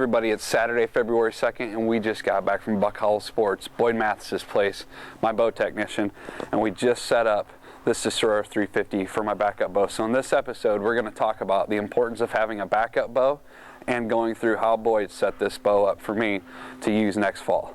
everybody, it's Saturday, February 2nd, and we just got back from Buck Hollow Sports, Boyd Mathis's place, my bow technician, and we just set up this Destroyer 350 for my backup bow. So in this episode, we're going to talk about the importance of having a backup bow and going through how Boyd set this bow up for me to use next fall.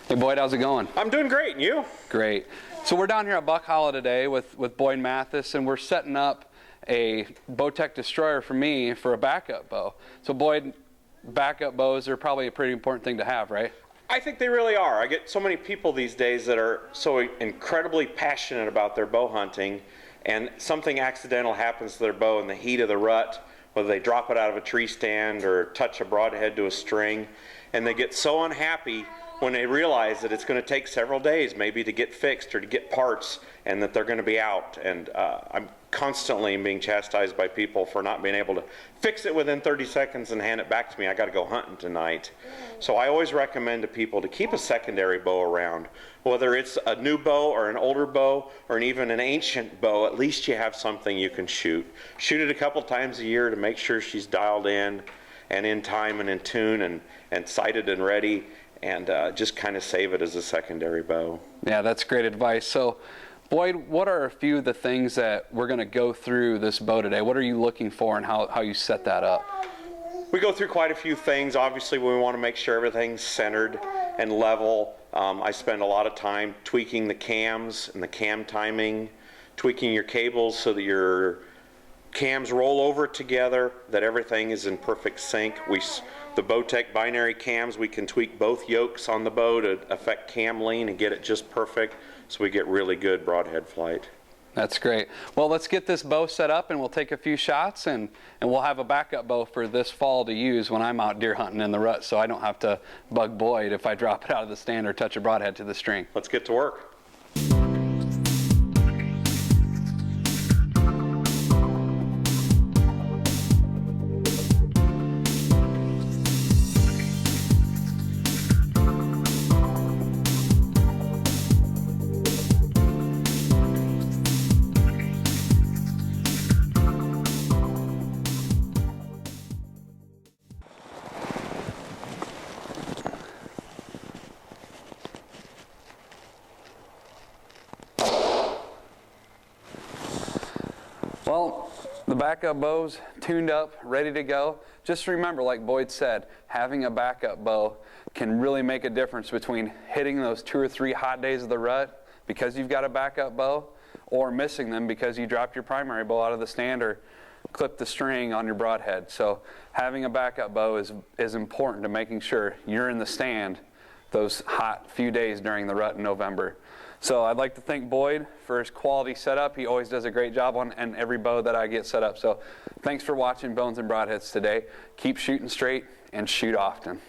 Hey Boyd, how's it going? I'm doing great, and you? Great. So we're down here at Buck Hollow today with Boyd Mathis, and we're setting up a Bowtech Destroyer for me for a backup bow. So Boyd, backup bows are probably a pretty important thing to have, right? I think they really are. I get so many people these days that are so incredibly passionate about their bow hunting, and something accidental happens to their bow in the heat of the rut, whether they drop it out of a tree stand or touch a broadhead to a string, and they get so unhappy when they realize that it's going to take several days maybe to get fixed or to get parts, and that they're going to be out. And I'm constantly being chastised by people for not being able to fix it within 30 seconds and hand it back to me. I got to go hunting tonight. So I always recommend to people to keep a secondary bow around. Whether it's a new bow or an older bow or even an ancient bow, at least you have something you can shoot. Shoot it a couple times a year to make sure she's dialed in and in time and in tune and sighted and ready. And just kind of save it as a secondary bow. Yeah, that's great advice. So, Boyd, what are a few of the things that we're going to go through this bow today? What are you looking for and how you set that up? We go through quite a few things. Obviously, we want to make sure everything's centered and level. I spend a lot of time tweaking the cams and the cam timing, tweaking your cables so that your cams roll over together, that everything is in perfect sync. The Bowtech binary cams, we can tweak both yokes on the bow to affect cam lean and get it just perfect, so we get really good broadhead flight. That's great. Well, let's get this bow set up and we'll take a few shots and we'll have a backup bow for this fall to use when I'm out deer hunting in the rut, so I don't have to bug Boyd if I drop it out of the stand or touch a broadhead to the string. Let's get to work. Well, the backup bow's tuned up, ready to go. Just remember, like Boyd said, having a backup bow can really make a difference between hitting those 2 or 3 hot days of the rut because you've got a backup bow, or missing them because you dropped your primary bow out of the stand or clipped the string on your broadhead. So having a backup bow is important to making sure you're in the stand those hot few days during the rut in November. So I'd like to thank Boyd for his quality setup. He always does a great job on every bow that I get set up. So thanks for watching Bones and Broadheads today. Keep shooting straight and shoot often.